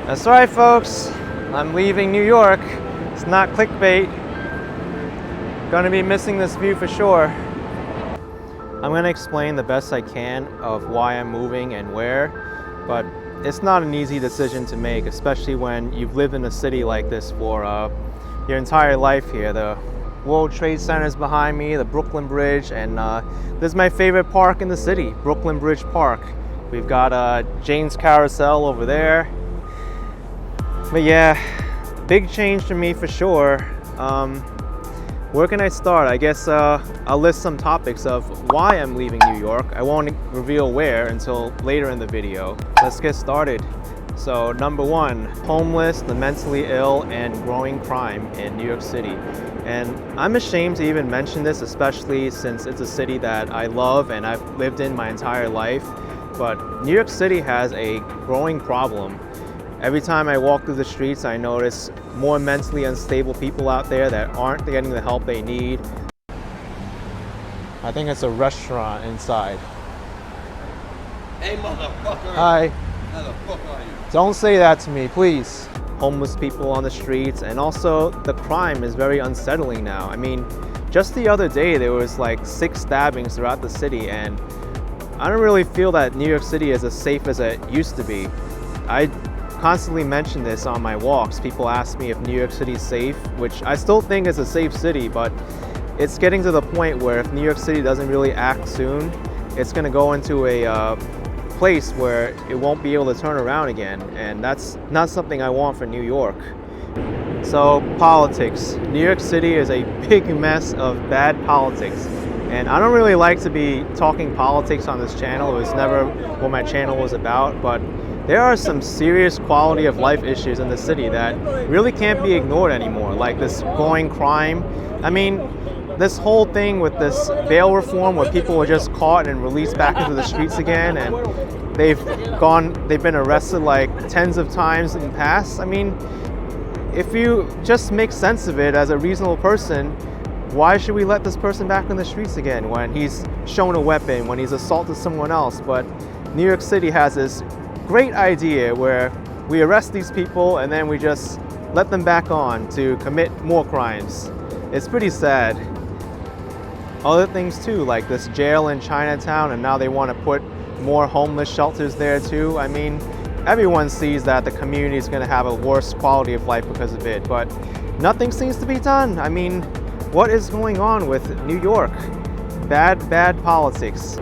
That's right, folks. I'm leaving New York. It's not clickbait. Gonna be missing this view for sure. I'm gonna explain the best I can of why I'm moving and where, but it's not an easy decision to make, especially when you've lived in a city like this for your entire life here. The World Trade Center is behind me, the Brooklyn Bridge, and this is my favorite park in the city, Brooklyn Bridge Park. We've got Jane's Carousel over there. But yeah, big change for me for sure. Where can I start? I guess I'll list some topics of why I'm leaving New York. I won't reveal where until later in the video. Let's get started. So number one, homeless, the mentally ill, and growing crime in New York City. And I'm ashamed to even mention this, especially since it's a city that I love and I've lived in my entire life. But New York City has a growing problem. Every time I walk through the streets, I notice more mentally unstable people out there that aren't getting the help they need. I think it's a restaurant inside. Hey, motherfucker! Hi. How the fuck are you? Don't say that to me, please. Homeless people on the streets, and also the crime is very unsettling now. I mean, just the other day there was like 6 stabbings throughout the city, and I don't really feel that New York City is as safe as it used to be. I constantly mention this on my walks. People ask me if New York City is safe, which I still think is a safe city, but it's getting to the point where if New York City doesn't really act soon, it's going to go into a place where it won't be able to turn around again, and that's not something I want for New York. So politics. New York City is a big mess of bad politics, and I don't really like to be talking politics on this channel. It was never what my channel was about, but there are some serious quality of life issues in the city that really can't be ignored anymore, like this growing crime. I mean, this whole thing with this bail reform where people are just caught and released back into the streets again, and they've been arrested like tens of times in the past. I mean, if you just make sense of it as a reasonable person, why should we let this person back in the streets again when he's shown a weapon, when he's assaulted someone else? But New York City has this great idea where we arrest these people and then we just let them back on to commit more crimes. It's pretty sad. Other things too, like this jail in Chinatown, and now they want to put more homeless shelters there too. I mean, everyone sees that the community is going to have a worse quality of life because of it, but nothing seems to be done. I mean, what is going on with New York? Bad politics.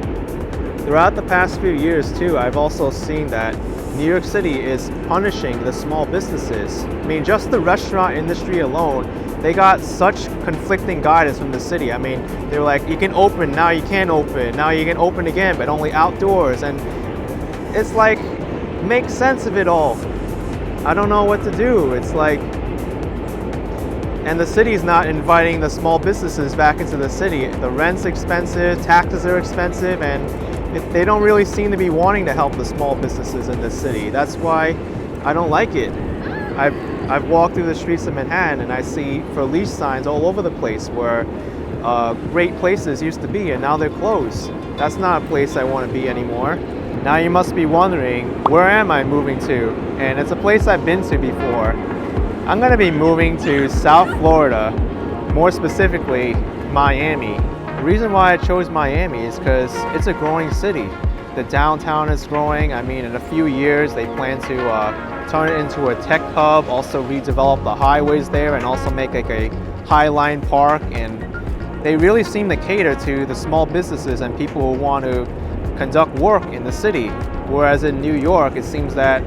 Throughout the past few years too, I've also seen that New York City is punishing the small businesses. I mean, just the restaurant industry alone, they got such conflicting guidance from the city. I mean, they were like, you can open, now you can't open, now you can open again, but only outdoors. And it's like, make sense of it all. I don't know what to do. It's like, and the city's not inviting the small businesses back into the city. The rent's expensive, taxes are expensive, and they don't really seem to be wanting to help the small businesses in this city. That's why I don't like it. I've walked through the streets of Manhattan and I see for lease signs all over the place where great places used to be, and now they're closed. That's not a place I want to be anymore. Now you must be wondering, where am I moving to? And it's a place I've been to before. I'm going to be moving to South Florida, more specifically Miami. The reason why I chose Miami is because it's a growing city. The downtown is growing. I mean, in a few years, they plan to turn it into a tech hub, also redevelop the highways there, and also make like a Highline Park. And they really seem to cater to the small businesses and people who want to conduct work in the city. Whereas in New York, it seems that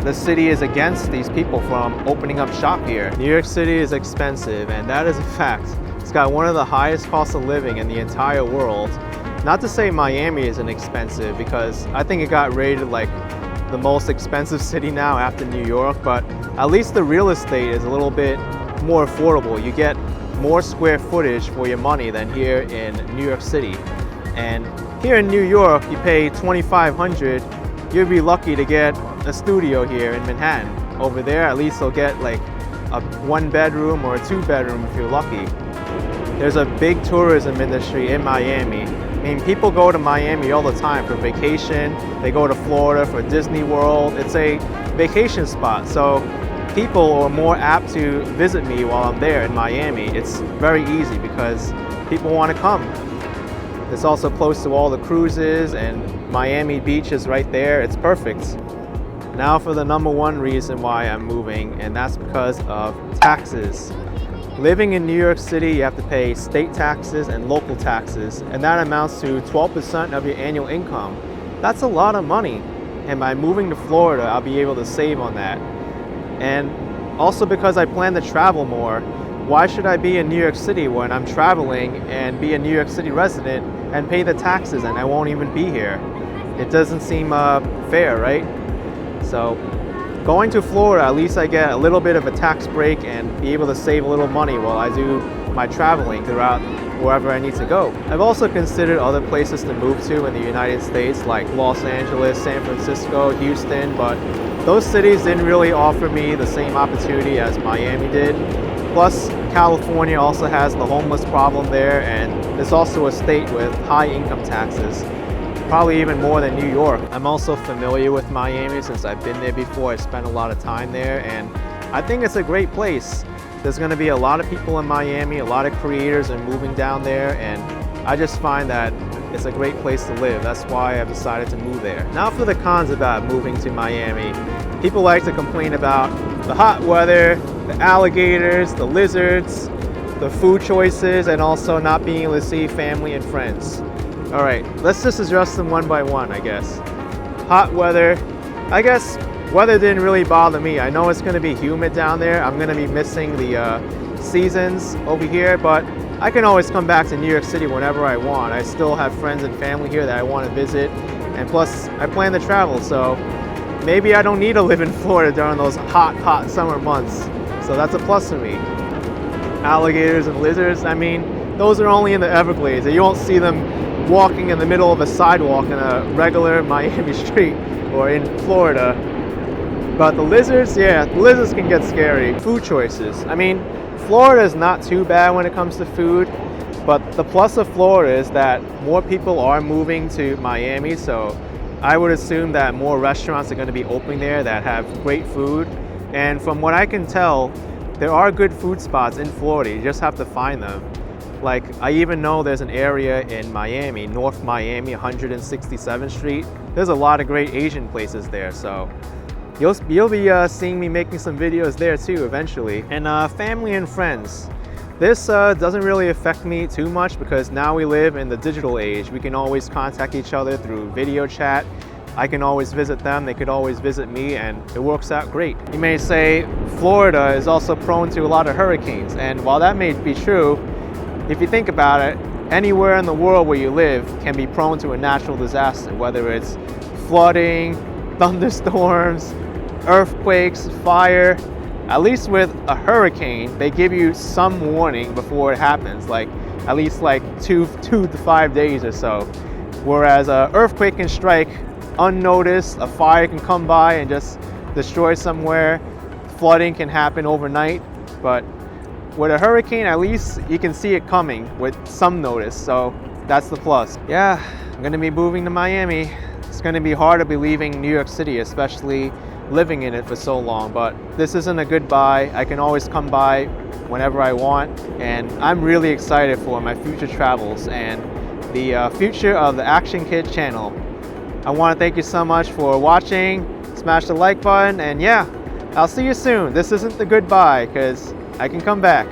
the city is against these people from opening up shop here. New York City is expensive, and that is a fact. It's got one of the highest costs of living in the entire world. Not to say Miami isn't expensive, because I think it got rated like the most expensive city now after New York, but at least the real estate is a little bit more affordable. You get more square footage for your money than here in New York City. And here in New York, you pay $2,500, you'd be lucky to get a studio here in Manhattan. Over there, at least you'll get like a 1-bedroom or a 2-bedroom if you're lucky. There's a big tourism industry in Miami. I mean, people go to Miami all the time for vacation. They go to Florida for Disney World. It's a vacation spot. So people are more apt to visit me while I'm there in Miami. It's very easy because people want to come. It's also close to all the cruises, and Miami Beach is right there. It's perfect. Now for the number one reason why I'm moving, and that's because of taxes. Living in New York City, you have to pay state taxes and local taxes, and that amounts to 12% of your annual income. That's a lot of money, and by moving to Florida, I'll be able to save on that. And also because I plan to travel more, why should I be in New York City when I'm traveling and be a New York City resident and pay the taxes and I won't even be here? It doesn't seem fair, right? So going to Florida, at least I get a little bit of a tax break and be able to save a little money while I do my traveling throughout wherever I need to go. I've also considered other places to move to in the United States, like Los Angeles, San Francisco, Houston, but those cities didn't really offer me the same opportunity as Miami did. Plus, California also has the homeless problem there, and it's also a state with high income taxes. Probably even more than New York. I'm also familiar with Miami since I've been there before. I spent a lot of time there, and I think it's a great place. There's going to be a lot of people in Miami, a lot of creators are moving down there, and I just find that it's a great place to live. That's why I've decided to move there. Now for the cons about moving to Miami. People like to complain about the hot weather, the alligators, the lizards, the food choices, and also not being able to see family and friends. All right, let's just address them one by one, I guess. Hot weather. I guess weather didn't really bother me. I know it's gonna be humid down there. I'm gonna be missing the seasons over here, but I can always come back to New York City whenever I want. I still have friends and family here that I want to visit, and plus I plan to travel, so maybe I don't need to live in Florida during those hot summer months. So that's a plus for me. Alligators and lizards, I mean, those are only in the Everglades. You won't see them walking in the middle of a sidewalk in a regular Miami street or in Florida. But the lizards, yeah, the lizards can get scary. Food choices. I mean, Florida is not too bad when it comes to food, but the plus of Florida is that more people are moving to Miami, so I would assume that more restaurants are going to be opening there that have great food. And from what I can tell, there are good food spots in Florida. You just have to find them. Like, I even know there's an area in Miami, North Miami, 167th Street. There's a lot of great Asian places there, so you'll be seeing me making some videos there too eventually. And family and friends. This doesn't really affect me too much because now we live in the digital age. We can always contact each other through video chat. I can always visit them, they could always visit me, and it works out great. You may say Florida is also prone to a lot of hurricanes, and while that may be true, if you think about it, anywhere in the world where you live can be prone to a natural disaster, whether it's flooding, thunderstorms, earthquakes, fire. At least with a hurricane, they give you some warning before it happens, like at least like two to 5 days or so. Whereas an earthquake can strike unnoticed, a fire can come by and just destroy somewhere, flooding can happen overnight, but with a hurricane, at least you can see it coming with some notice, so that's the plus. Yeah, I'm gonna be moving to Miami. It's gonna be hard to be leaving New York City, especially living in it for so long, but this isn't a goodbye. I can always come by whenever I want, and I'm really excited for my future travels and the future of the ActionKid channel. I want to thank you so much for watching. Smash the like button, and yeah, I'll see you soon. This isn't the goodbye because I can come back.